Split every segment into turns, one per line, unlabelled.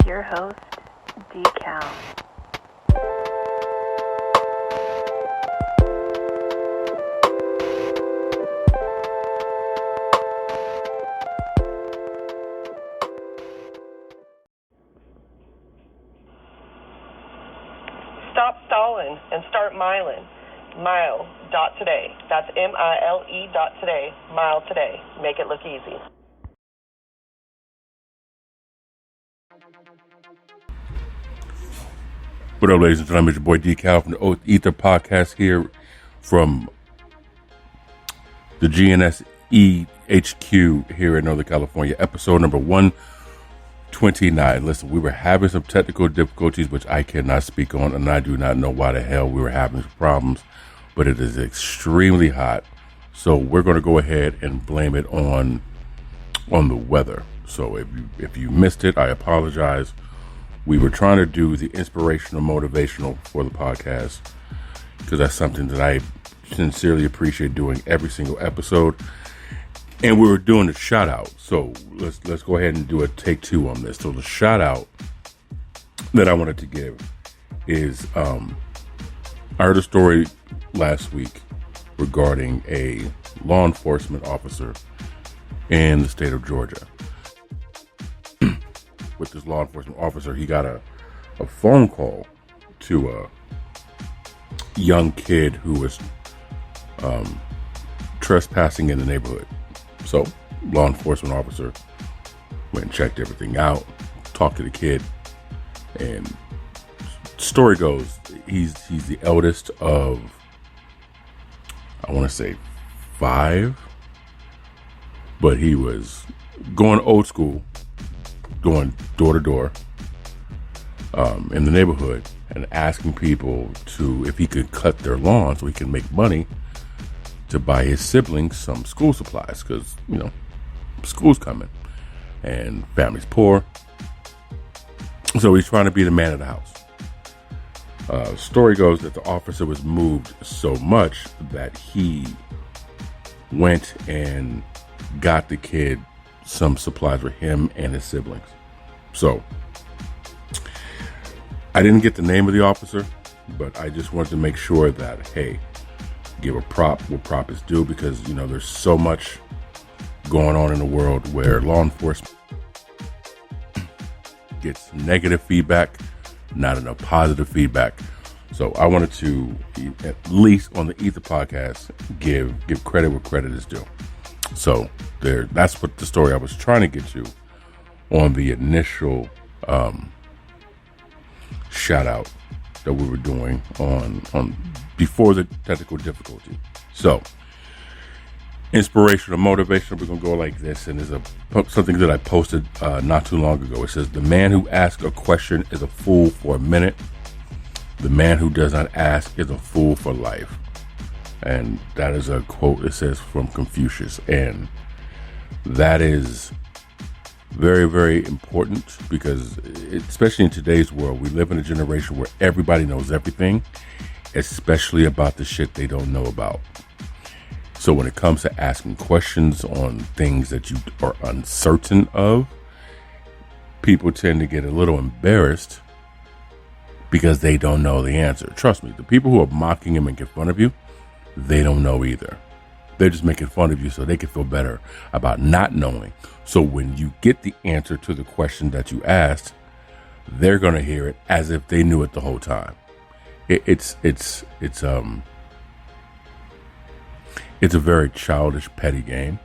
your host, D-Cal.
Stop stalling and start miling. Mile.today. That's MILE.today. Mile today. Make it look easy.
What up, ladies and gentlemen? It's your boy D-Cal from the E.I.T.H.R podcast here from the GNS E.H.Q here in Northern California, episode number 129. Listen, we were having some technical difficulties, which I cannot speak on, and I do not know why the hell we were having some problems, but it is extremely hot, so we're going to go ahead and blame it on the weather. So if you missed it, I apologize. We were trying to do the inspirational, motivational for the podcast because that's something that I sincerely appreciate doing every single episode. And we were doing a shout out. So let's go ahead and do a take two on this. So the shout out that I wanted to give is I heard a story last week regarding a law enforcement officer in the state of Georgia. With this law enforcement officer, he got a phone call to a young kid who was trespassing in the neighborhood. So law enforcement officer went and checked everything out, talked to the kid, and story goes, he's the eldest of, I want to say 5, but he was going old school, going door to door in the neighborhood and asking people if he could cut their lawn so he can make money to buy his siblings some school supplies, because school's coming and family's poor, so he's trying to be the man of the house. Story goes that the officer was moved so much that he went and got the kid some supplies for him and his siblings. So I didn't get the name of the officer, but I just wanted to make sure that, hey, give a prop what prop is due, because there's so much going on in the world where law enforcement gets negative feedback, not enough positive feedback. So I wanted to, at least on the E.I.T.H.R podcast, give credit where credit is due. So that's what the story I was trying to get to on the initial shout out that we were doing on before the technical difficulty. So inspirational, motivational, we're gonna go like this, and there's something that I posted not too long ago. It says, "The man who asks a question is a fool for a minute. The man who does not ask is a fool for life." And that is a quote, it says, from Confucius. And that is very, very important because, especially in today's world, we live in a generation where everybody knows everything, especially about the shit they don't know about. So when it comes to asking questions on things that you are uncertain of, people tend to get a little embarrassed because they don't know the answer. Trust me, the people who are mocking him and making fun of you, they don't know either. They're just making fun of you so they can feel better about not knowing. So when you get the answer to the question that you asked, they're going to hear it as if they knew it the whole time. It's a very childish, petty game,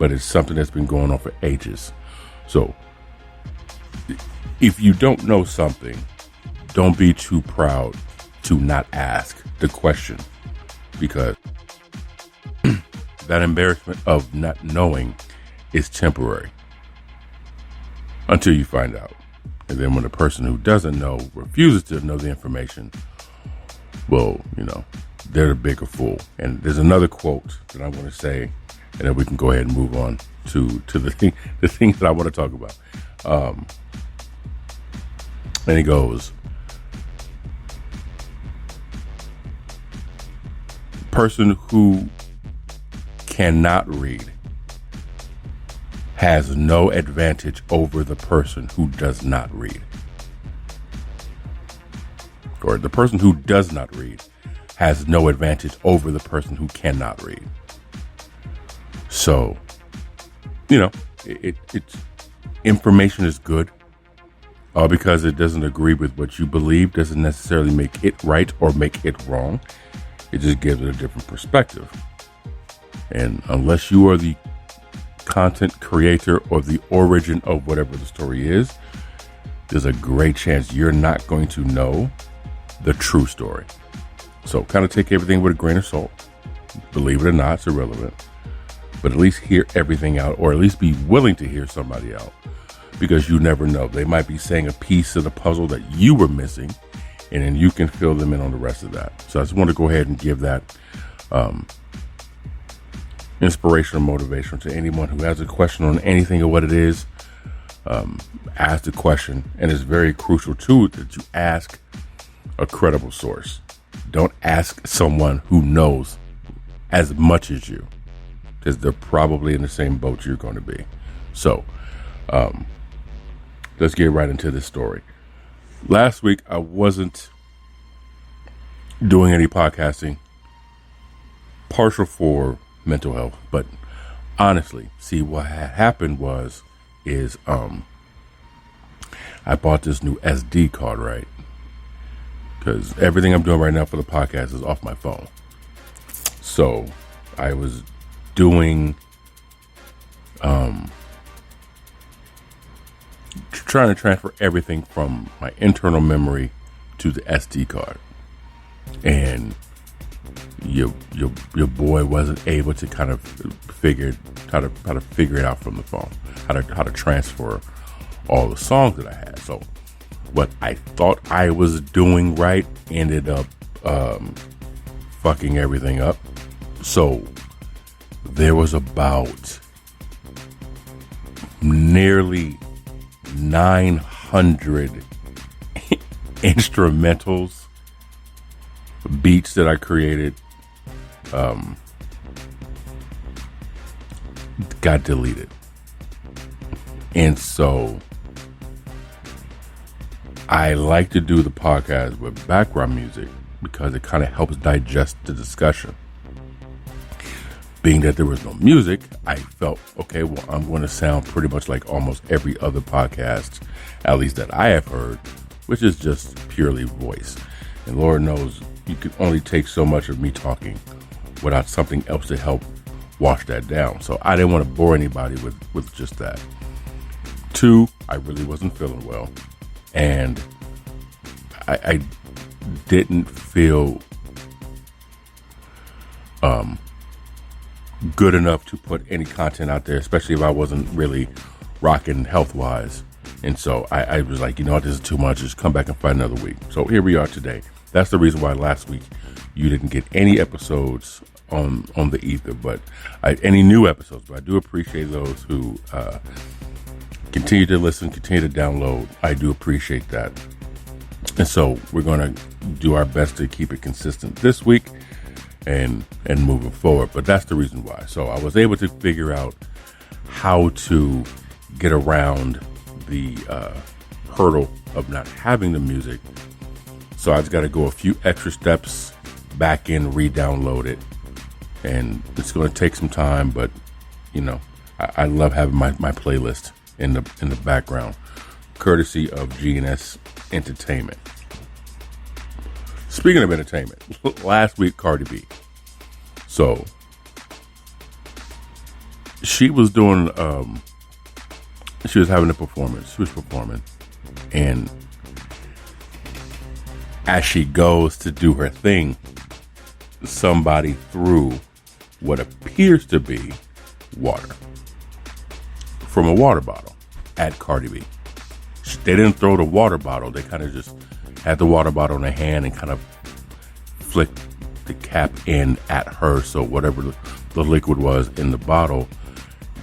but it's something that's been going on for ages. So if you don't know something, don't be too proud to not ask the question, because that embarrassment of not knowing is temporary until you find out. And then when the person who doesn't know refuses to know the information, well, they're the bigger fool. And there's another quote that I'm going to say, and then we can go ahead and move on to the thing that I want to talk about. And it goes, person who cannot read has no advantage over the person who does not read. or the person who does not read has no advantage over the person who cannot read. So, it's information is good. Because it doesn't agree with what you believe doesn't necessarily make it right or make it wrong. It just gives it a different perspective. And unless you are the content creator or the origin of whatever the story is, there's a great chance you're not going to know the true story. So kind of take everything with a grain of salt. Believe it or not, it's irrelevant. But at least hear everything out, or at least be willing to hear somebody out. Because you never know. They might be saying a piece of the puzzle that you were missing, and then you can fill them in on the rest of that. So I just want to go ahead and give that inspirational motivation to anyone who has a question on anything or what it is. Ask the question, and it's very crucial too that you ask a credible source. Don't ask someone who knows as much as you, because they're probably in the same boat you're going to be. So, let's get right into this story. Last week, I wasn't doing any podcasting, partial for mental health, but honestly, see what had happened is I bought this new SD card, right? Because everything I'm doing right now for the podcast is off my phone. So I was doing, trying to transfer everything from my internal memory to the SD card, and your boy wasn't able to kind of figure how to figure it out from the phone, how to transfer all the songs that I had. So what I thought I was doing right ended up fucking everything up. So there was about nearly 900 instrumentals, beats that I created, got deleted. And so I like to do the podcast with background music because it kind of helps digest the discussion. Being that there was no music, I felt, okay, well, I'm going to sound pretty much like almost every other podcast, at least that I have heard, which is just purely voice. And Lord knows you can only take so much of me talking without something else to help wash that down. So I didn't want to bore anybody with just that. 2, I really wasn't feeling well. And I didn't feel good enough to put any content out there, especially if I wasn't really rocking health-wise. And so I was like, this is too much. Just come back and find another week. So here we are today. That's the reason why last week you didn't get any episodes on the ether, but any new episodes. But I do appreciate those who continue to listen, continue to download. I do appreciate that. And so we're going to do our best to keep it consistent this week and moving forward. But that's the reason why. So I was able to figure out how to get around the hurdle of not having the music. So I just got to go a few extra steps back in, re-download it. And it's going to take some time, but I love having my playlist in the background, courtesy of G&S Entertainment. Speaking of entertainment, last week Cardi B. So she was doing, she was having a performance. She was performing, and as she goes to do her thing, somebody threw what appears to be water from a water bottle at Cardi B. They didn't throw the water bottle. They kind of just had the water bottle in their hand and kind of flicked the cap in at her. So whatever the liquid was in the bottle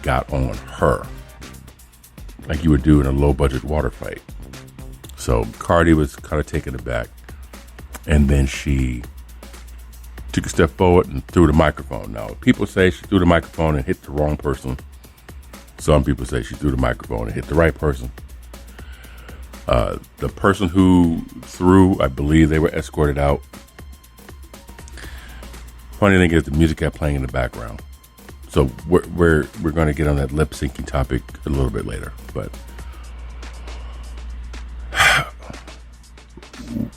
got on her, like you would do in a low budget water fight. So Cardi was kind of taken aback. And then she took a step forward and threw the microphone. Now, people say she threw the microphone and hit the wrong person. Some people say she threw the microphone and hit the right person. The person who threw, I believe they were escorted out. Funny thing is, the music kept playing in the background. So we're going to get on that lip syncing topic a little bit later. But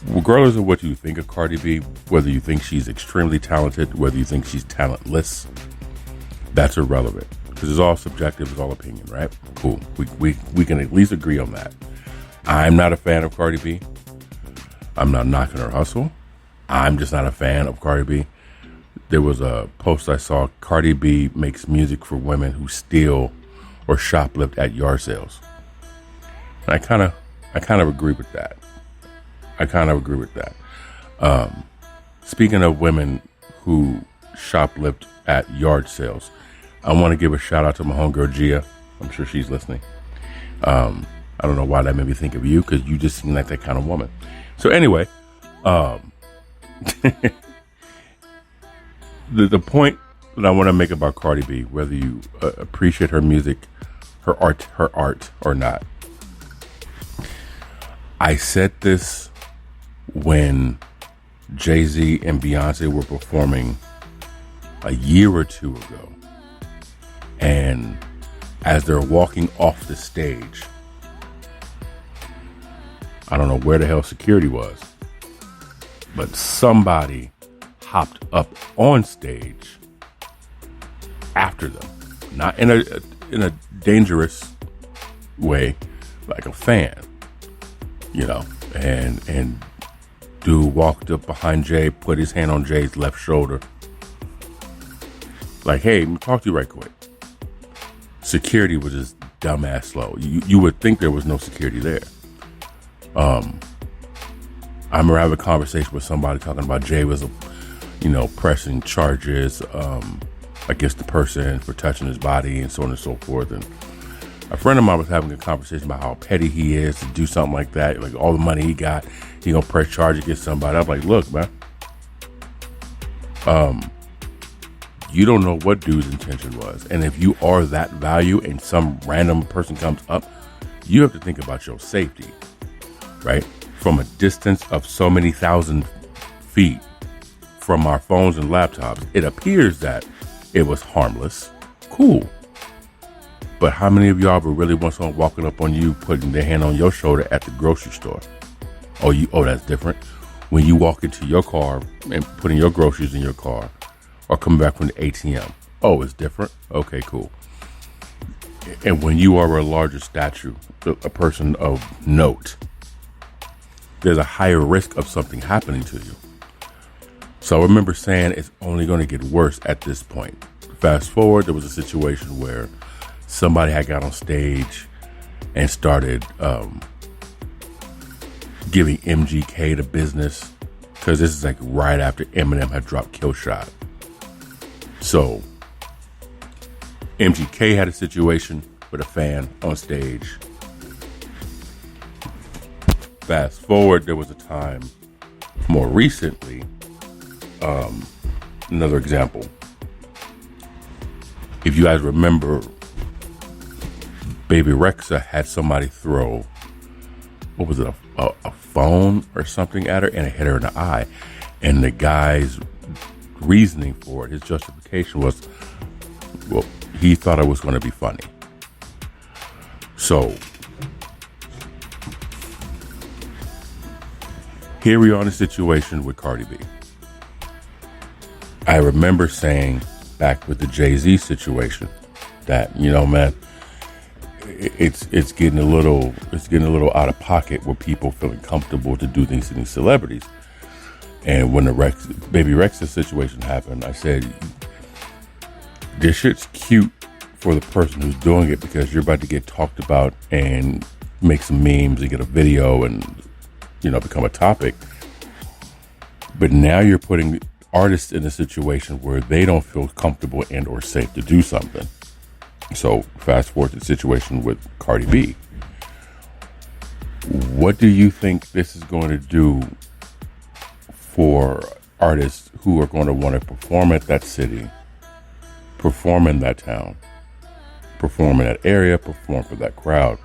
regardless of what you think of Cardi B, whether you think she's extremely talented, whether you think she's talentless, that's irrelevant. Because it's all subjective, it's all opinion, right? Cool. We can at least agree on that. I'm not a fan of Cardi B. I'm not knocking her hustle. I'm just not a fan of Cardi B. There was a post I saw, Cardi B makes music for women who steal or shoplift at yard sales. And I kind of agree with that. Speaking of women who shoplift at yard sales, I want to give a shout out to my homegirl Gia. I'm sure she's listening. I don't know why that made me think of you, because you just seem like that kind of woman. So anyway, the point that I want to make about Cardi B, whether you appreciate her music, her art or not, I said this when Jay-Z and Beyonce were performing a year or two ago, and as they're walking off the stage, I don't know where the hell security was, but somebody hopped up on stage after them, not in a dangerous way, like a fan, and dude walked up behind Jay, put his hand on Jay's left shoulder, like, hey, let me talk to you right quick. Security was just dumbass slow. You would think there was no security there. I remember having a conversation with somebody talking about Jay was, pressing charges against the person for touching his body and so on and so forth. And a friend of mine was having a conversation about how petty he is to do something like that. Like, all the money he got, he gonna press charge against somebody. I'm like, look, man, you don't know what dude's intention was. And if you are that value and some random person comes up, you have to think about your safety, right? From a distance of so many thousand feet from our phones and laptops, it appears that it was harmless. Cool. But how many of y'all would really want someone walking up on you, putting their hand on your shoulder at the grocery store? Oh, that's different. When you walk into your car and putting your groceries in your car, or coming back from the ATM. Oh, it's different? Okay, cool. And when you are a larger stature, a person of note, there's a higher risk of something happening to you. So I remember saying it's only going to get worse at this point. Fast forward, there was a situation where somebody had got on stage and started giving MGK the business, because this is like right after Eminem had dropped Kill Shot. So MGK had a situation with a fan on stage. Fast forward, there was a time more recently, another example. If you guys remember, Baby Rexha had somebody throw, what was it, a phone or something at her, and it hit her in the eye. And the guy's reasoning for it, his justification was, well, he thought it was going to be funny. So here we are in a situation with Cardi B. I remember saying back with the Jay-Z situation that, man, it's getting a little out of pocket with people feeling comfortable to do things to these celebrities. And when the Baby Rexha situation happened, I said, this shit's cute for the person who's doing it, because you're about to get talked about and make some memes and get a video and, become a topic. But now you're putting artists in a situation where they don't feel comfortable and or safe to do something. So fast forward to the situation with Cardi B. What do you think this is going to do for artists who are going to want to perform at that city, perform in that town, perform in that area, perform for that crowd?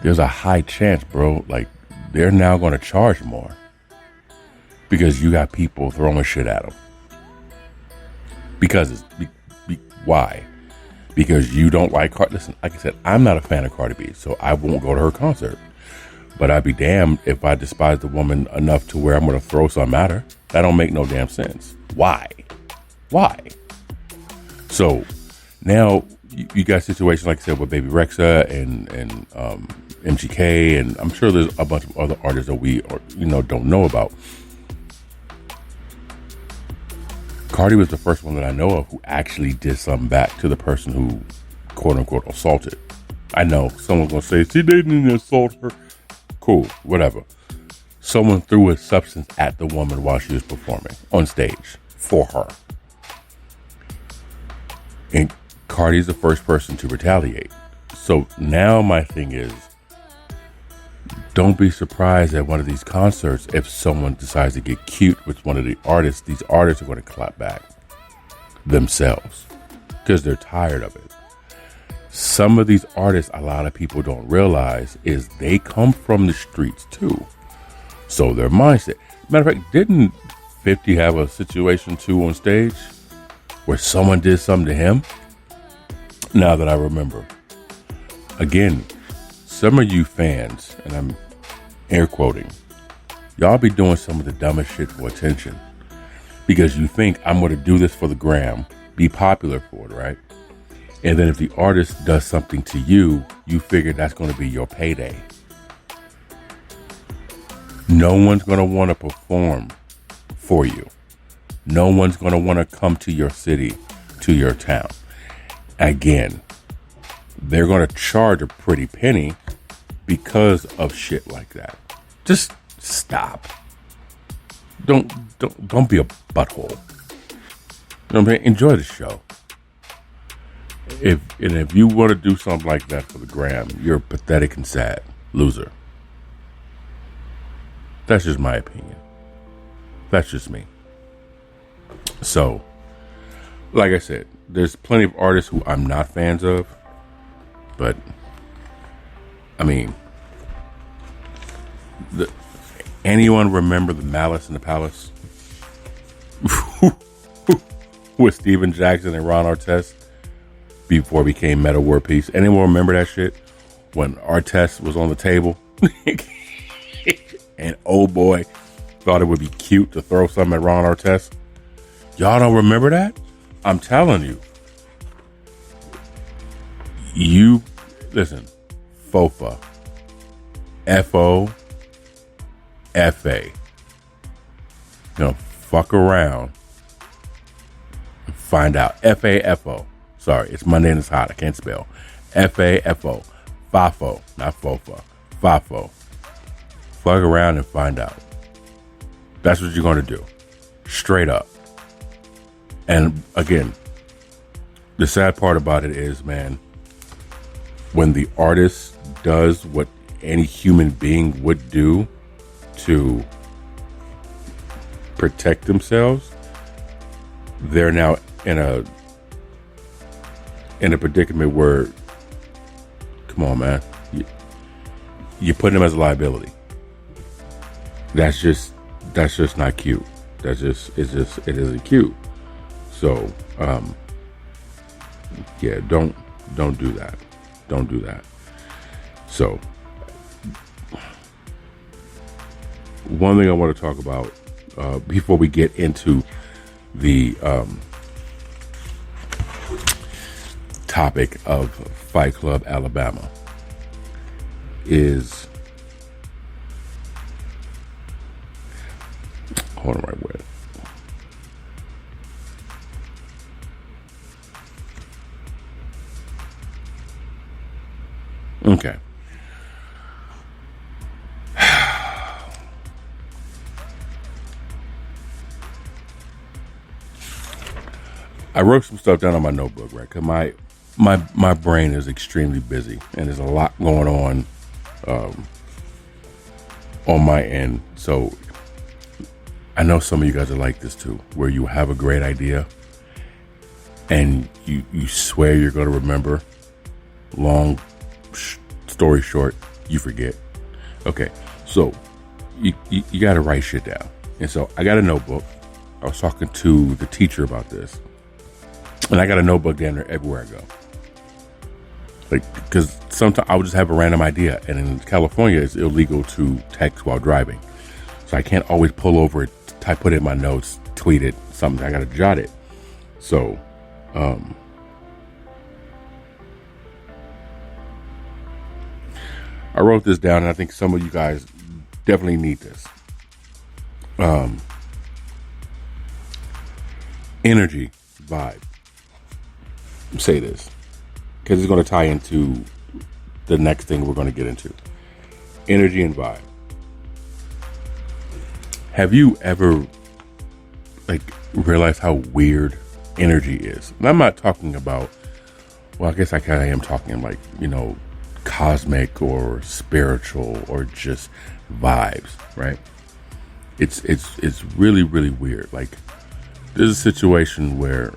there's a high chance, bro, like they're now going to charge more because you got people throwing shit at them. Because why? Because you don't like Cardi. Listen, like I said, I'm not a fan of Cardi B, so I won't go to her concert. But I'd be damned if I despise the woman enough to where I'm going to throw something at her. That don't make no damn sense. Why? So now you got situations like I said with Baby Rexha and MGK, and I'm sure there's a bunch of other artists that we don't know about. Cardi was the first one that I know of who actually did something back to the person who, quote unquote, assaulted. I know someone's gonna say she didn't assault her. Cool, whatever. Someone threw a substance at the woman while she was performing on stage for her. And Cardi's the first person to retaliate. So now my thing is, don't be surprised at one of these concerts if someone decides to get cute with one of the artists. These artists are going to clap back themselves because they're tired of it. Some of these artists, a lot of people don't realize, is they come from the streets too. So their mindset. Matter of fact, didn't 50 have a situation too on stage where someone did something to him? Now that I remember. Again, some of you fans, and I'm air quoting, y'all be doing some of the dumbest shit for attention because you think I'm going to do this for the gram, be popular for it, right? And then if the artist does something to you, you figure that's going to be your payday. No one's going to want to perform for you. No one's going to want to come to your city, to your town. Again, they're going to charge a pretty penny because of shit like that. Just stop. Don't be a butthole. You know what I'm saying? Enjoy the show. If you want to do something like that for the gram, you're pathetic and sad loser. That's just my opinion. That's just me. So, like I said, there's plenty of artists who I'm not fans of, but I mean, anyone remember the Malice in the Palace with Steven Jackson and Ron Artest before it became Meta World Peace? Anyone remember that shit when Artest was on the table and old boy thought it would be cute to throw something at Ron Artest? Y'all don't remember that? I'm telling you. You listen, FOFA. F-O-F-A. You know, fuck around and find out. F-A-F-O. Sorry, it's Monday and it's hot. I can't spell. F-A-F-O. FAFO, not FOFA. FAFO. Fuck around and find out. That's what you're going to do. Straight up. And again, the sad part about it is, man, when the artist does what any human being would do to protect themselves, they're now in a predicament where, come on, man, you're putting them as a liability. That's just not cute. It isn't cute. So, yeah, don't do that. Don't do that. So, one thing I want to talk about before we get into the topic of Fight Club Alabama is, hold on right where. Okay. I wrote some stuff down on my notebook, right? Cause my brain is extremely busy and there's a lot going on my end. So I know some of you guys are like this too, where you have a great idea and you swear you're going to remember. Long story short, you forget. Okay, so you got to write shit down. And so I got a notebook. I was talking to the teacher about this, and I got a notebook down there everywhere I go. Like, because sometimes I would just have a random idea, and in California, it's illegal to text while driving. So I can't always pull over, put it in my notes, tweet it, something. I got to jot it. So, I wrote this down, and I think some of you guys definitely need this. Energy, vibe. Say this, because it's going to tie into the next thing we're going to get into. Energy and vibe. Have you ever realized how weird energy is? And I'm not talking about, well, I guess I kind of am talking cosmic or spiritual or just vibes, right? It's really, really weird. Like, there's a situation where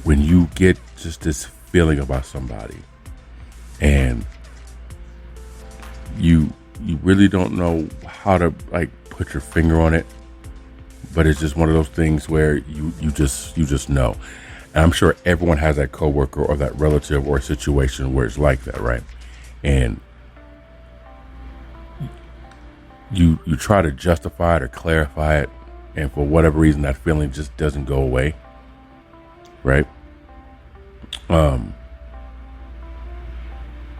when you get just this feeling about somebody and you really don't know how to put your finger on it, but it's just one of those things where you just know. And I'm sure everyone has that coworker or that relative or a situation where it's like that, right? And you try to justify it or clarify it, and for whatever reason that feeling just doesn't go away, right?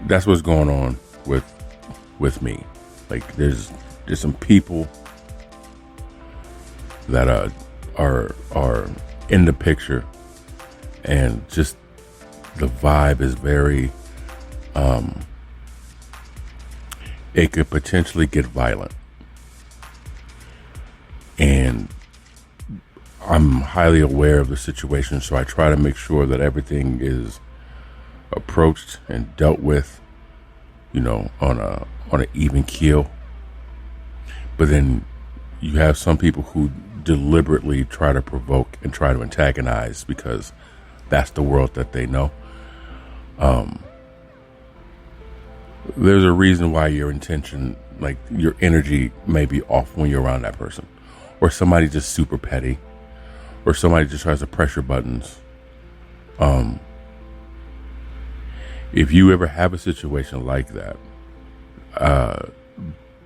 That's what's going on with me. Like, there's some people that are in the picture, and just the vibe is very it could potentially get violent. And I'm highly aware of the situation, so I try to make sure that everything is approached and dealt with, on an even keel. But then you have some people who deliberately try to provoke and try to antagonize because that's the world that they know. There's a reason why your intention, your energy may be off when you're around that person, or somebody just super petty, or somebody just tries to pressure buttons. If you ever have a situation like that,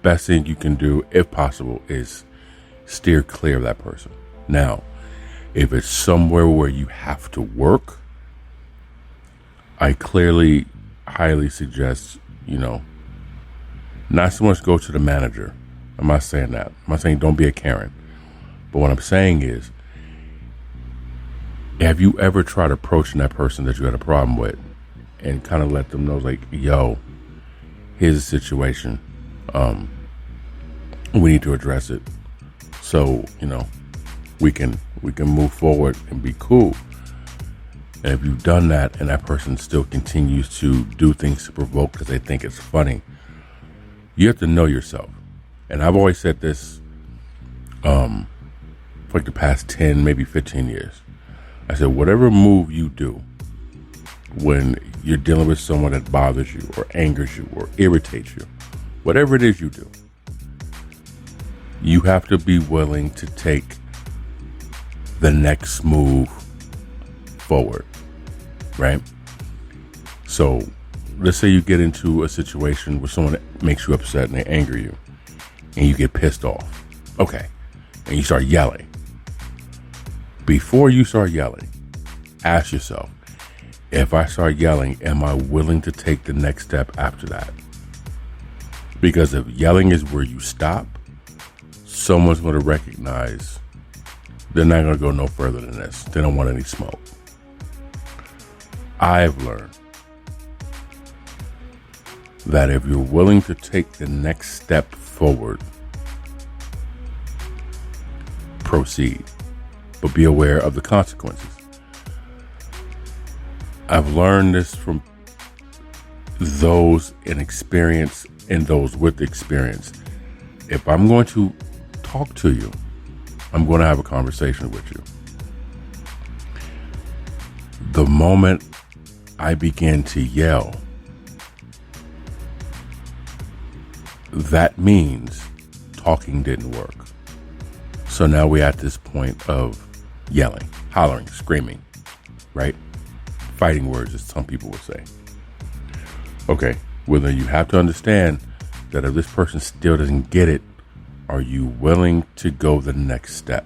best thing you can do, if possible, is steer clear of that person. Now, if it's somewhere where you have to work, I clearly highly suggest, not so much go to the manager. I'm not saying that. I'm not saying don't be a Karen. But what I'm saying is, have you ever tried approaching that person that you had a problem with and kind of let them know, yo, here's the situation. We need to address it. So, we can move forward and be cool. And if you've done that and that person still continues to do things to provoke because they think it's funny, you have to know yourself. And I've always said this for the past 10, maybe 15 years. I said, whatever move you do when you're dealing with someone that bothers you or angers you or irritates you, whatever it is you do, you have to be willing to take the next move forward, right? So let's say you get into a situation where someone makes you upset and they anger you and you get pissed off. Okay. And you start yelling. Before you start yelling, ask yourself, if I start yelling, am I willing to take the next step after that? Because if yelling is where you stop, someone's going to recognize they're not going to go no further than this. They don't want any smoke. I've learned that if you're willing to take the next step forward, proceed, but be aware of the consequences. I've learned this from those in experience and those with experience. If I'm going to talk to you, I'm going to have a conversation with you. The moment I begin to yell, that means talking didn't work. So now we're at this point of yelling, hollering, screaming, right? Fighting words, as some people would say. Okay, well then you have to understand that if this person still doesn't get it, are you willing to go the next step?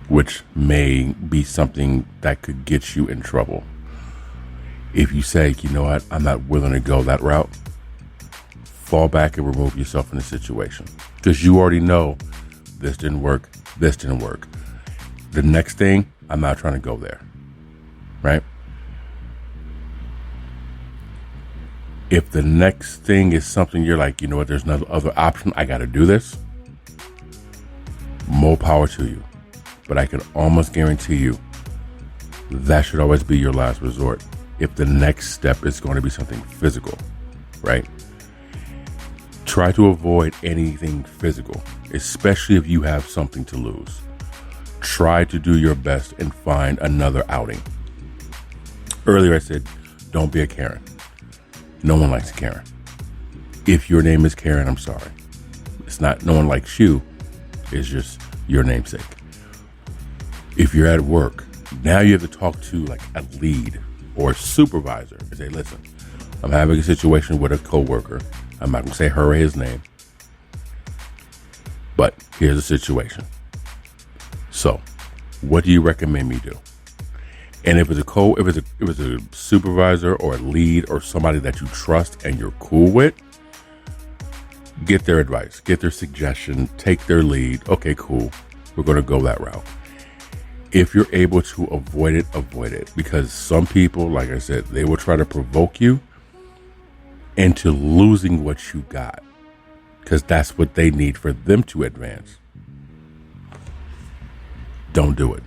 Which may be something that could get you in trouble. If you say, you know what, I'm not willing to go that route, fall back and remove yourself from the situation. Because you already know this didn't work, this didn't work. The next thing, I'm not trying to go there, right? If the next thing is something you're like, you know what, there's no other option, I got to do this, more power to you. But I can almost guarantee you that should always be your last resort if the next step is going to be something physical, right? Try to avoid anything physical, especially if you have something to lose. Try to do your best and find another outing. Earlier I said, don't be a Karen. No one likes a Karen. If your name is Karen, I'm sorry. It's not, no one likes you. It's just your namesake. If you're at work, now you have to talk to like a lead or a supervisor and say, listen, I'm having a situation with a coworker. I'm not going to say her or his name, but here's the situation. So what do you recommend me do? And if it's a supervisor or a lead or somebody that you trust and you're cool with, get their advice, get their suggestion, take their lead. Okay, cool. We're going to go that route. If you're able to avoid it. Because some people, like I said, they will try to provoke you into losing what you got. Because that's what they need for them to advance. Don't do it.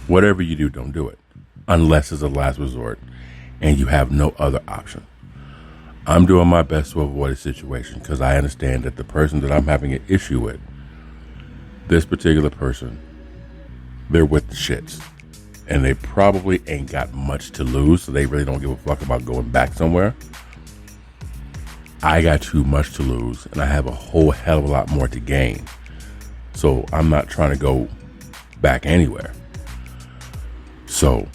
Whatever you do, don't do it. Unless it's a last resort and you have no other option. I'm doing my best to avoid a situation because I understand that the person that I'm having an issue with, this particular person, they're with the shits. And they probably ain't got much to lose, so they really don't give a fuck about going back somewhere. I got too much to lose, and I have a whole hell of a lot more to gain. So I'm not trying to go back anywhere. So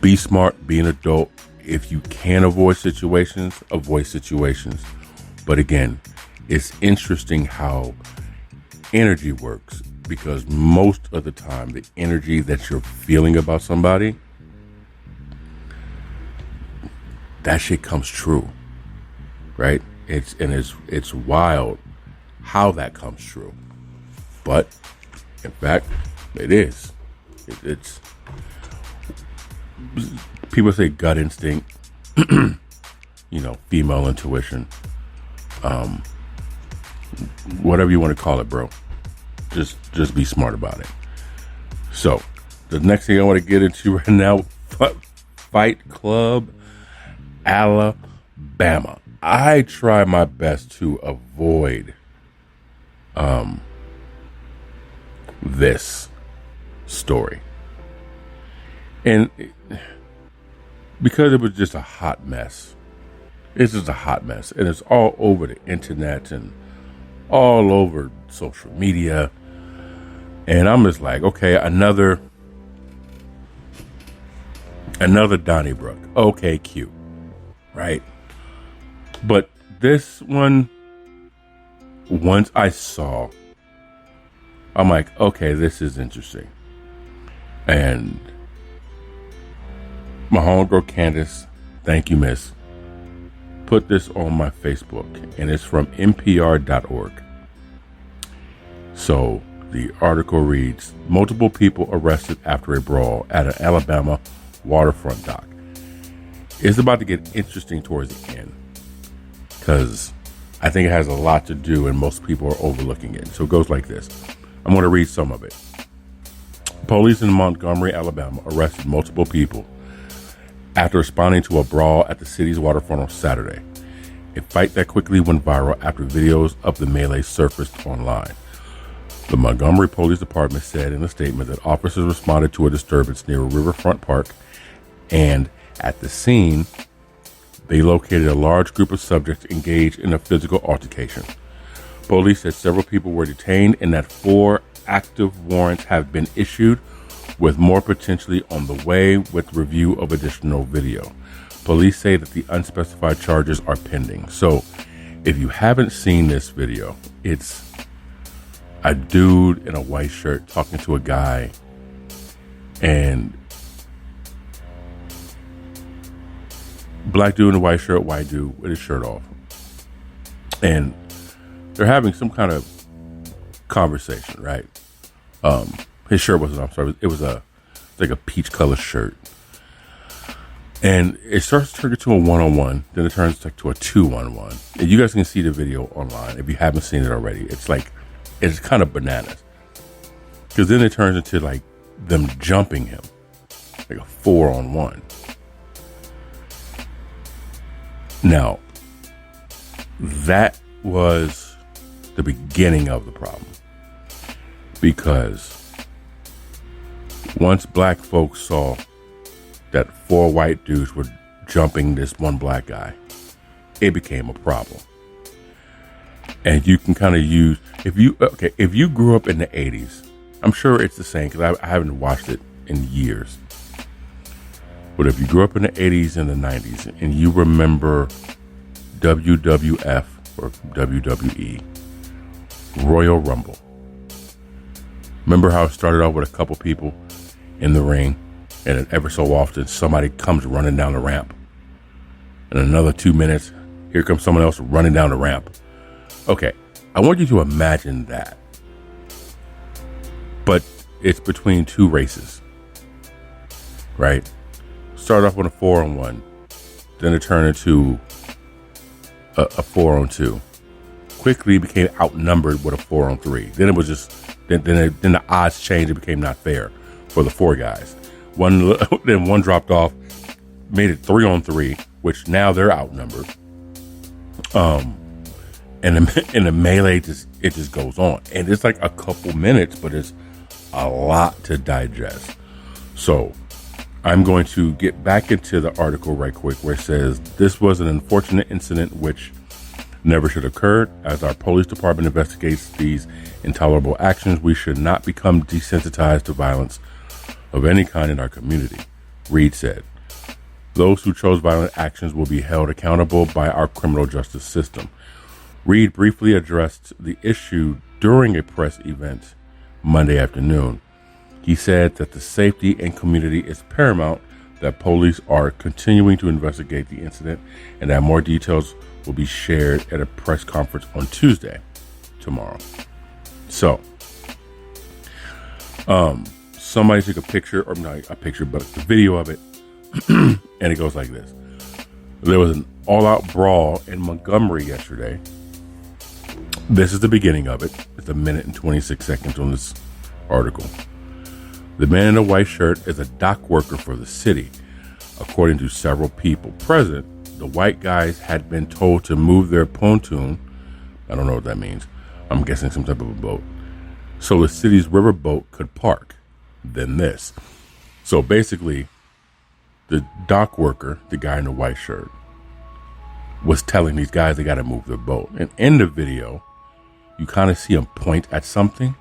be smart, be an adult. If you can avoid situations, avoid situations. But again, it's interesting how energy works, because most of the time the energy that you're feeling about somebody, that shit comes true, right? It's wild how that comes true, but in fact it is. It's people say gut instinct, female intuition, whatever you want to call it, bro. Just be smart about it. So the next thing I want to get into right now, Fight Club ALA-BAMA. I try my best to avoid this story. And because it was just a hot mess. It's just a hot mess. And it's all over the internet and all over social media. And I'm just like, okay, another Donnybrook. Okay, cute. Right? But this one, once I saw, I'm like, okay, this is interesting. And my homegirl Candace, thank you, miss, put this on my Facebook, and it's from NPR.org. So the article reads, multiple people arrested after a brawl at an Alabama waterfront dock. It's about to get interesting towards the end, because I think it has a lot to do and most people are overlooking it. So it goes like this. I'm going to read some of it. Police in Montgomery, Alabama arrested multiple people after responding to a brawl at the city's waterfront on Saturday. A fight that quickly went viral after videos of the melee surfaced online. The Montgomery Police Department said in a statement that officers responded to a disturbance near Riverfront Park, and at the scene, They located a large group of subjects engaged in a physical altercation. Police said several people were detained and that 4 active warrants have been issued, with more potentially on the way with review of additional video. Police say that the unspecified charges are pending. So if you haven't seen this video, it's a dude in a white shirt talking to a guy, and black dude in a white shirt, white dude with his shirt off. And they're having some kind of conversation, right? His shirt wasn't off, sorry. It was like a peach color shirt. And it starts to turn into a one-on-one. Then it turns to a 2-on-1. And you guys can see the video online if you haven't seen it already. It's kind of bananas. Because then it turns into like them jumping him. Like a 4-on-1. Now, that was the beginning of the problem. Because once black folks saw that 4 white dudes were jumping this one black guy, it became a problem. And you can kind of use, if you grew up in the 80s, I'm sure it's the same because I haven't watched it in years. But if you grew up in the 80s and the 90s and you remember WWF or WWE, Royal Rumble, remember how it started off with a couple people in the ring, and then ever so often somebody comes running down the ramp. In another 2 minutes, here comes someone else running down the ramp. Okay, I want you to imagine that. But it's between 2 races, right? Start off with a 4-on-1, then it turned into a 4-on-2. Quickly became outnumbered with a 4-on-3. Then it was just then the odds changed. It became not fair for the 4 guys. Then one dropped off, made it 3-on-3, which now they're outnumbered. And the melee just goes on, and it's like a couple minutes, but it's a lot to digest. So I'm going to get back into the article right quick, where it says this was an unfortunate incident which never should have occurred. As our police department investigates these intolerable actions, we should not become desensitized to violence of any kind in our community, Reed said. Those who chose violent actions will be held accountable by our criminal justice system. Reed briefly addressed the issue during a press event Monday afternoon. He said that the safety and community is paramount, that police are continuing to investigate the incident, and that more details will be shared at a press conference on Tuesday, tomorrow. So, somebody took a picture, or not a picture, but a video of it, and it goes like this. There was an all-out brawl in Montgomery yesterday. This is the beginning of it. It's 1 minute and 26 seconds on this article. The man in the white shirt is a dock worker for the city. According to several people present, the white guys had been told to move their pontoon. I don't know what that means. I'm guessing some type of a boat. So the city's riverboat could park. Then this. So basically, the dock worker, the guy in the white shirt, was telling these guys they got to move their boat. And in the video, you kind of see him point at something,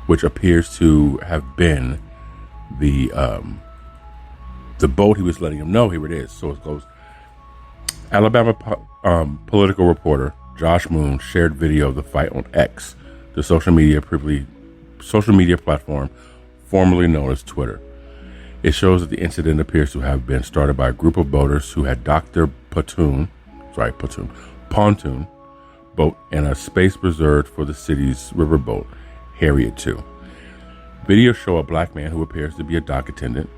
which appears to have been the boat he was letting him know. Here it is. So it goes. Alabama political reporter Josh Moon shared video of the fight on X, the social media platform formerly known as Twitter. It shows that the incident appears to have been started by a group of boaters who had docked their pontoon boat in a space reserved for the city's riverboat, Harriet 2. Videos show a black man who appears to be a dock attendant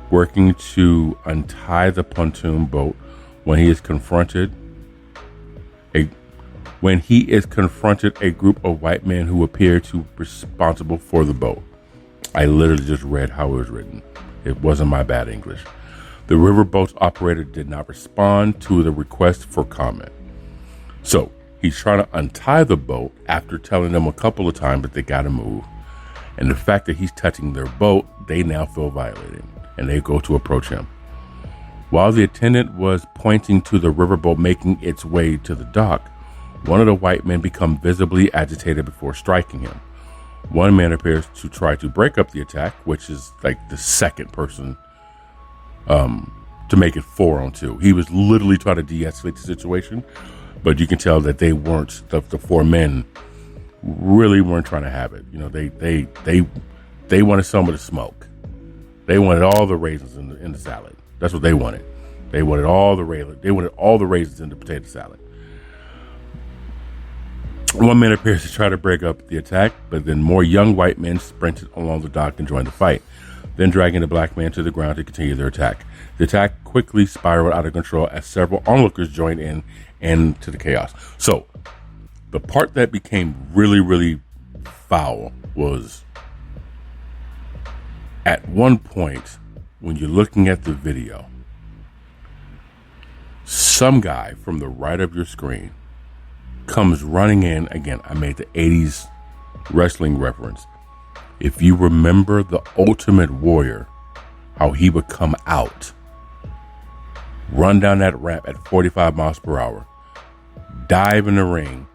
working to untie the pontoon boat when he is confronted a group of white men who appear to be responsible for the boat. I literally just read how it was written. It wasn't my bad English. The riverboat's operator did not respond to the request for comment. So he's trying to untie the boat after telling them a couple of times that they got to move. And the fact that he's touching their boat, they now feel violated, and they go to approach him. While the attendant was pointing to the riverboat making its way to the dock, one of the white men became visibly agitated before striking him. One man appears to try to break up the attack, which is like the second person to make it 4-on-2. He was literally trying to de-escalate the situation, but you can tell that they weren't, the four men really weren't trying to have it. You know, they wanted some of the smoke. They wanted all the raisins in the salad. That's what they wanted. They wanted all the raisins in the potato salad. One man appears to try to break up the attack, but then more young white men sprinted along the dock and joined the fight, then dragging the black man to the ground to continue their attack. The attack quickly spiraled out of control as several onlookers joined in and to the chaos. So, the part that became really, really foul was at one point when you're looking at the video, some guy from the right of your screen comes running in. Again, I made the 80s wrestling reference. If you remember the Ultimate Warrior, how he would come out, run down that ramp at 45 miles per hour, dive in the ring,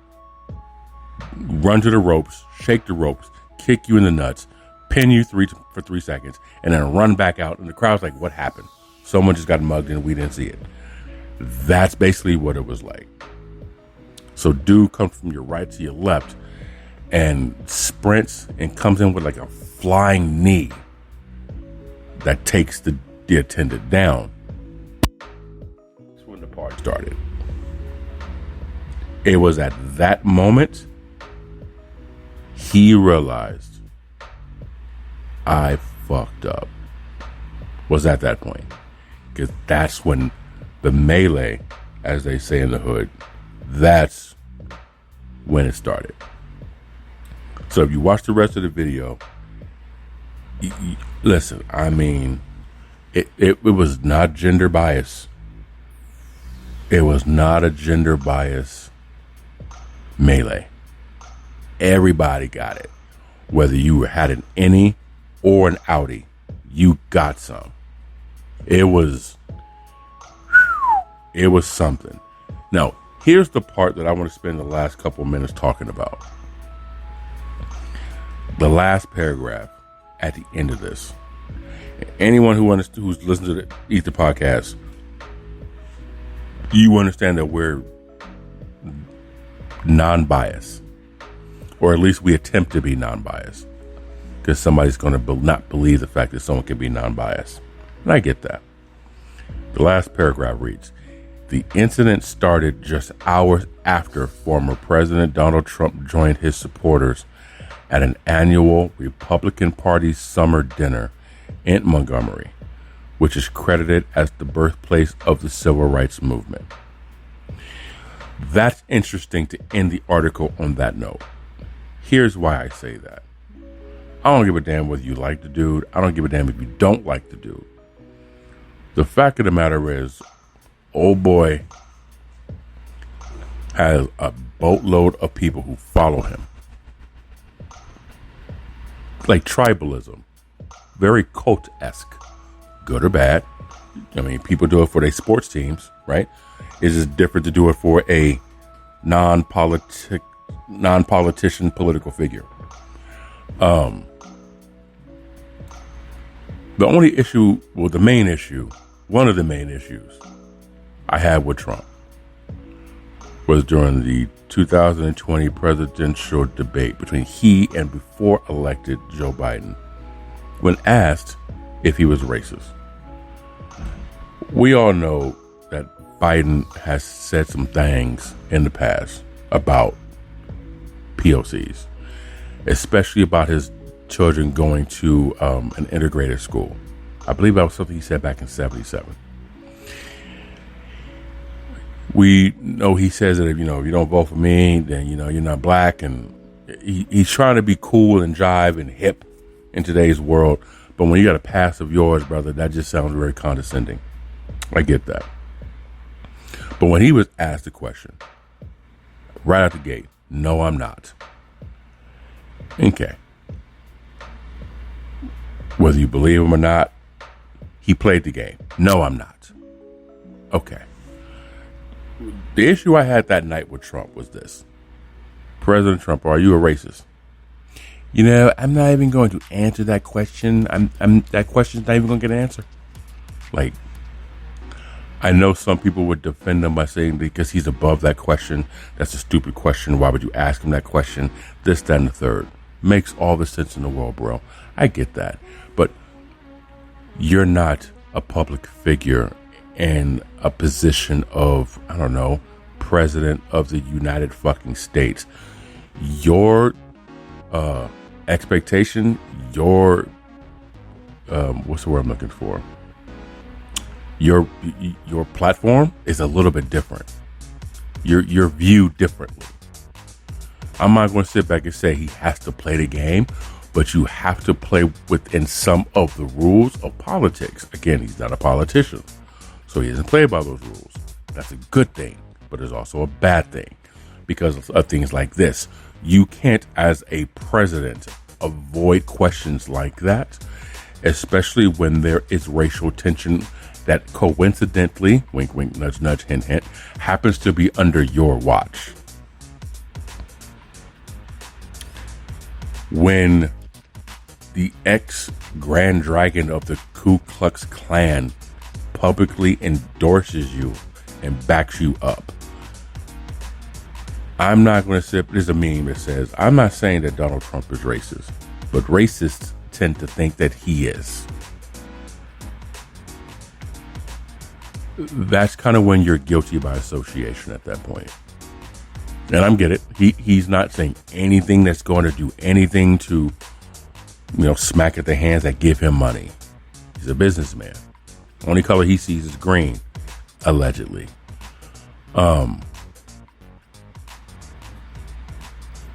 run to the ropes, shake the ropes, kick you in the nuts, pin you for 3 seconds, and then run back out. And the crowd's like, what happened? Someone just got mugged and we didn't see it. That's basically what it was like. So dude comes from your right to your left and sprints and comes in with like a flying knee that takes the attendant down. That's when the party started. It was at that moment he realized I fucked up. Was at that point. Because that's when the melee, as they say in the hood, that's when it started. So if you watch the rest of the video, listen, I mean, it was not gender bias. It was not a gender bias melee. Everybody got it. Whether you had an innie or an outie, you got some. It was something. Now, here's the part that I want to spend the last couple minutes talking about. The last paragraph at the end of this. Anyone who's listened to the E.I.T.H.R podcast, you understand that we're non-biased, or at least we attempt to be non-biased, because somebody's going to not believe the fact that someone can be non-biased, and I get that. The last paragraph reads, the incident started just hours after former President Donald Trump joined his supporters at an annual Republican Party summer dinner in Montgomery, which is credited as the birthplace of the civil rights movement. That's interesting to end the article on that note. Here's why I say that. I don't give a damn whether you like the dude. I don't give a damn if you don't like the dude. The fact of the matter is, old boy has a boatload of people who follow him. Like tribalism. Very cult-esque. Good or bad. I mean, people do it for their sports teams, right? It's just different to do it for a non-politician political figure. The only issue, well, the main issue, one of the main issues I had with Trump was during the 2020 presidential debate between he and before elected Joe Biden, when asked if he was racist. We all know that Biden has said some things in the past about POCs, especially about his children going to an integrated school. I believe that was something he said back in 1977. We know he says that if you don't vote for me, then you're not black, and he's trying to be cool and jive and hip in today's world. But when you got a past of yours, brother, that just sounds very condescending. I get that. But when he was asked the question, right out the gate, no, I'm not. Okay. Whether you believe him or not, he played the game. No, I'm not. Okay. The issue I had that night with Trump was this. President Trump, are you a racist? You know, I'm not even going to answer that question. That question's not even going to get an answer. Like, I know some people would defend him by saying because he's above that question, that's a stupid question. Why would you ask him that question? This, that, and the third. Makes all the sense in the world, bro. I get that. But you're not a public figure in a position of, I don't know, president of the United fucking States. Your expectation, your what's the word I'm looking for? Your platform is a little bit different. You're viewed differently. I'm not going to sit back and say he has to play the game, but you have to play within some of the rules of politics. Again, he's not a politician, so he doesn't play by those rules. That's a good thing, but it's also a bad thing because of things like this. You can't, as a president, avoid questions like that, especially when there is racial tension that coincidentally, wink, wink, nudge, nudge, hint, hint, happens to be under your watch. When the ex-Grand Dragon of the Ku Klux Klan publicly endorses you and backs you up, I'm not going to sit. There's a meme that says, I'm not saying that Donald Trump is racist, but racists tend to think that he is. That's kind of when you're guilty by association at that point. And I'm get it. He's not saying anything that's going to do anything to, smack at the hands that give him money. He's a businessman. Only color he sees is green, allegedly. But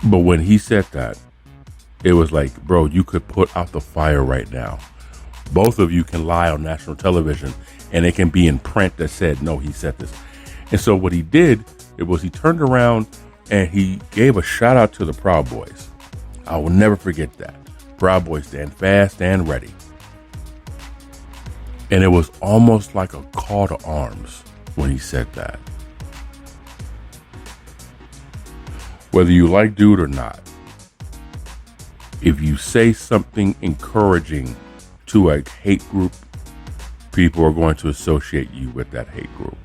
when he said that, it was like, bro, you could put out the fire right now. Both of you can lie on national television and it can be in print that said, no, he said this. And so what he did, it was he turned around and he gave a shout out to the Proud Boys. I will never forget that. Proud Boys stand fast and ready. And it was almost like a call to arms when he said that. Whether you like dude or not, if you say something encouraging to a hate group, people are going to associate you with that hate group.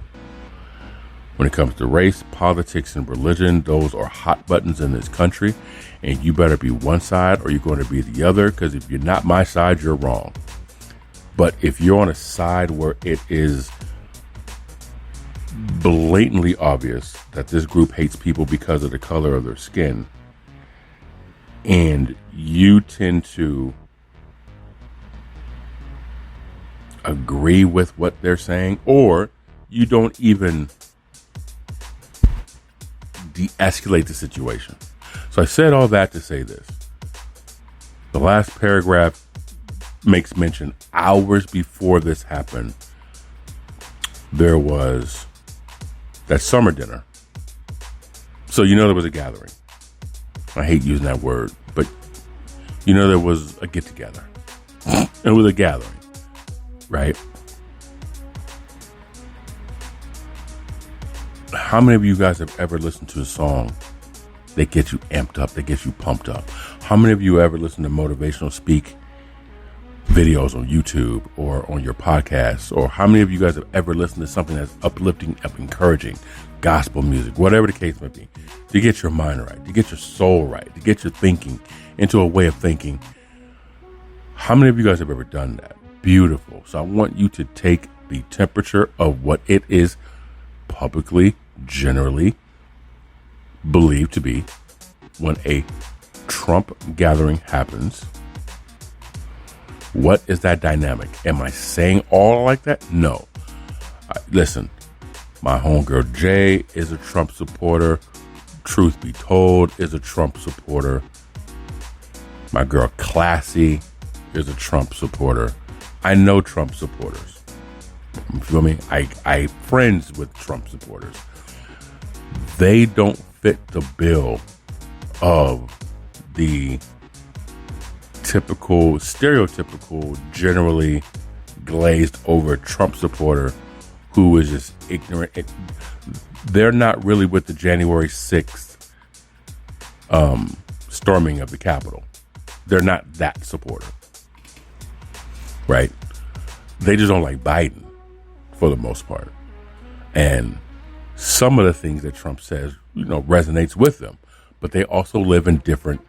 When it comes to race, politics, and religion, those are hot buttons in this country, and you better be one side or you're going to be the other, because if you're not my side, you're wrong. But if you're on a side where it is blatantly obvious that this group hates people because of the color of their skin, and you tend to agree with what they're saying, or you don't even de-escalate the situation. So I said all that to say this. The last paragraph makes mention hours before this happened, there was that summer dinner. So there was a gathering. I hate using that word, but there was a get together. It was a gathering, right? How many of you guys have ever listened to a song that gets you amped up, that gets you pumped up? How many of you ever listen to motivational speak videos on YouTube or on your podcasts? Or how many of you guys have ever listened to something that's uplifting, encouraging, gospel music, whatever the case may be, to get your mind right, to get your soul right, to get your thinking into a way of thinking? How many of you guys have ever done that? Beautiful. So I want you to take the temperature of what it is publicly, generally believed to be when a Trump gathering happens. What is that dynamic? Am I saying all like that? No. Listen, my homegirl Jay is a Trump supporter. Truth be told, is a Trump supporter. My girl Classy is a Trump supporter. I know Trump supporters. You feel me? I friends with Trump supporters. They don't fit the bill of the stereotypical, generally glazed over Trump supporter who is just ignorant. They're not really with the January 6th storming of the Capitol. They're not that supportive, right? They just don't like Biden for the most part. And some of the things that Trump says, resonates with them. But they also live in different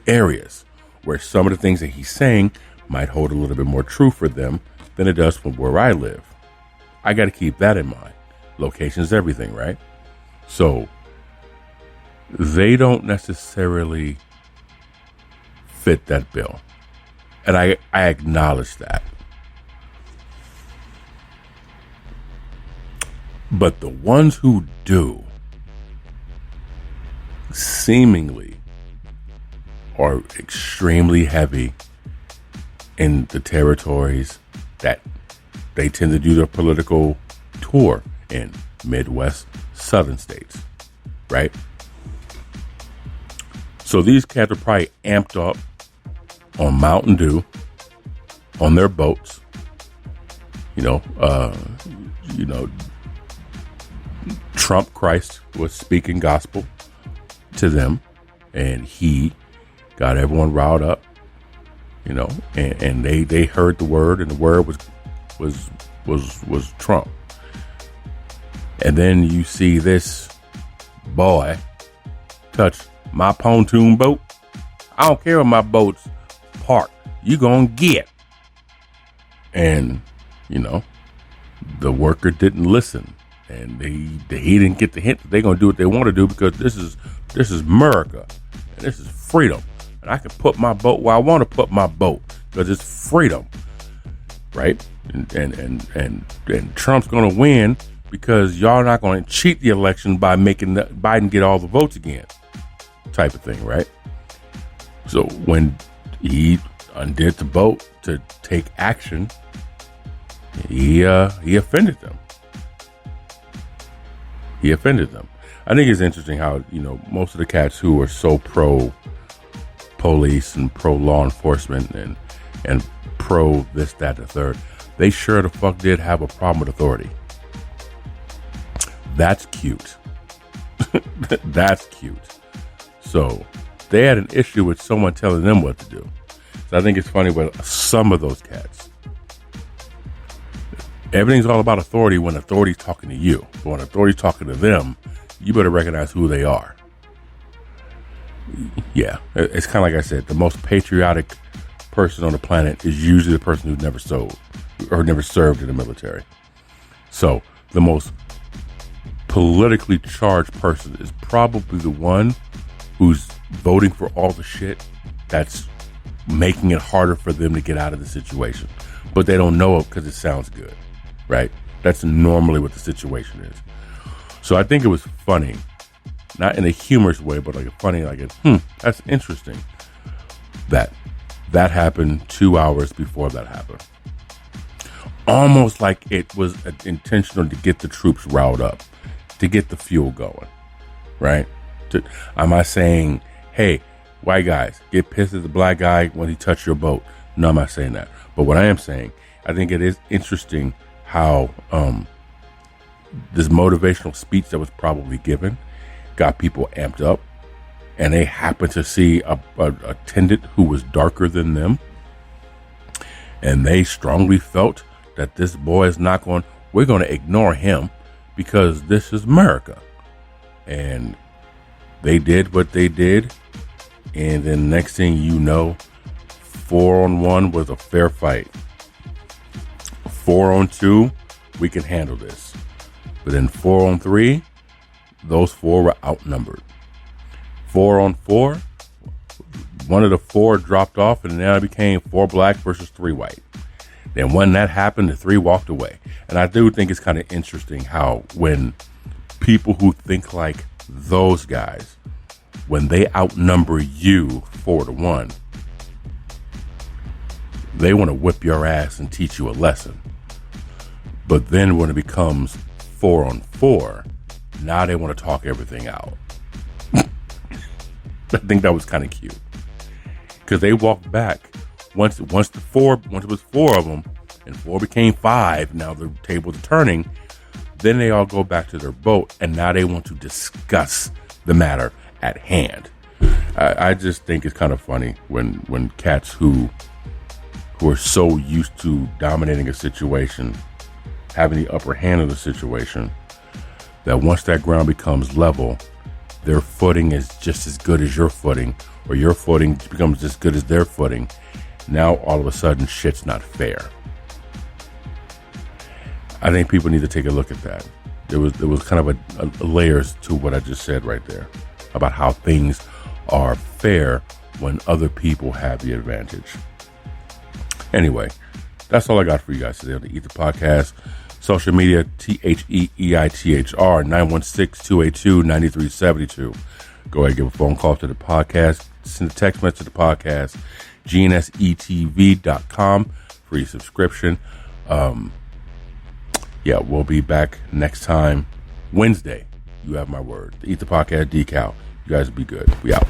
areas where some of the things that he's saying might hold a little bit more true for them than it does from where I live. I got to keep that in mind. Location is everything, right? So they don't necessarily fit that bill. And I acknowledge that. But the ones who do seemingly are extremely heavy in the territories that they tend to do their political tour in, Midwest, Southern states, right? So these cats are probably amped up on Mountain Dew, on their boats, Trump Christ was speaking gospel to them, and he got everyone riled up, and they heard the word, and the word was Trump. And then you see this boy touch my pontoon boat. I don't care if my boat's parked. You gonna get. And the worker didn't listen. And he didn't get the hint that they're going to do what they want to do, because this is America, and this is freedom, and I can put my boat where I want to put my boat because it's freedom, right? And Trump's going to win because y'all not going to cheat the election by making Biden get all the votes again, type of thing, right? So when he undid the boat to take action, he offended them. He offended them. I think it's interesting how, most of the cats who are so pro police and pro law enforcement and pro this, that, the third, they sure the fuck did have a problem with authority. That's cute. That's cute. So they had an issue with someone telling them what to do. So I think it's funny with some of those cats. Everything's all about authority when authority's talking to you. But when authority's talking to them, you better recognize who they are. Yeah, it's kind of like I said, the most patriotic person on the planet is usually the person who's never served in the military. So the most politically charged person is probably the one who's voting for all the shit that's making it harder for them to get out of the situation. But they don't know it because it sounds good. Right? That's normally what the situation is. So I think it was funny, not in a humorous way, but like a funny, that's interesting that happened 2 hours before that happened. Almost like it was intentional to get the troops riled up, to get the fuel going, right? I'm not saying, hey, white guys, get pissed at the black guy when he touched your boat. No, I'm not saying that. But what I am saying, I think it is interesting how this motivational speech that was probably given got people amped up, and they happened to see a attendant who was darker than them, and they strongly felt that this boy is we're going to ignore him because this is America. And they did what they did, and then next thing you know, 4-on-1 was a fair fight. 4-on-2, we can handle this. But then 4-on-3, those four were outnumbered. 4-on-4, one of the four dropped off, and now it became 4 black versus 3 white. Then when that happened, the 3 walked away. And I do think it's kind of interesting how when people who think like those guys, when they outnumber you 4-1, they want to whip your ass and teach you a lesson. But then when it becomes 4-on-4, now they want to talk everything out. I think that was kind of cute, because they walked back once it was 4 of them. and 4 became 5. Now the tables are turning. Then they all go back to their boat, and now they want to discuss the matter at hand. I just think it's kind of funny when cats who are so used to dominating a situation, having the upper hand of the situation, that once that ground becomes level, their footing is just as good as your footing, or your footing becomes as good as their footing. Now all of a sudden shit's not fair. I think people need to take a look at that. There was kind of a layers to what I just said right there about how things are fair when other people have the advantage. Anyway, that's all I got for you guys today on the E.I.T.H.R podcast. Social media, E.I.TH.R, 916-282-9372. Go ahead and give a phone call to the podcast. Send a text message to the podcast. GNSETV.com. Free subscription. Yeah, we'll be back next time, Wednesday. You have my word. The E.I.T.H.R podcast decal. You guys be good. We out.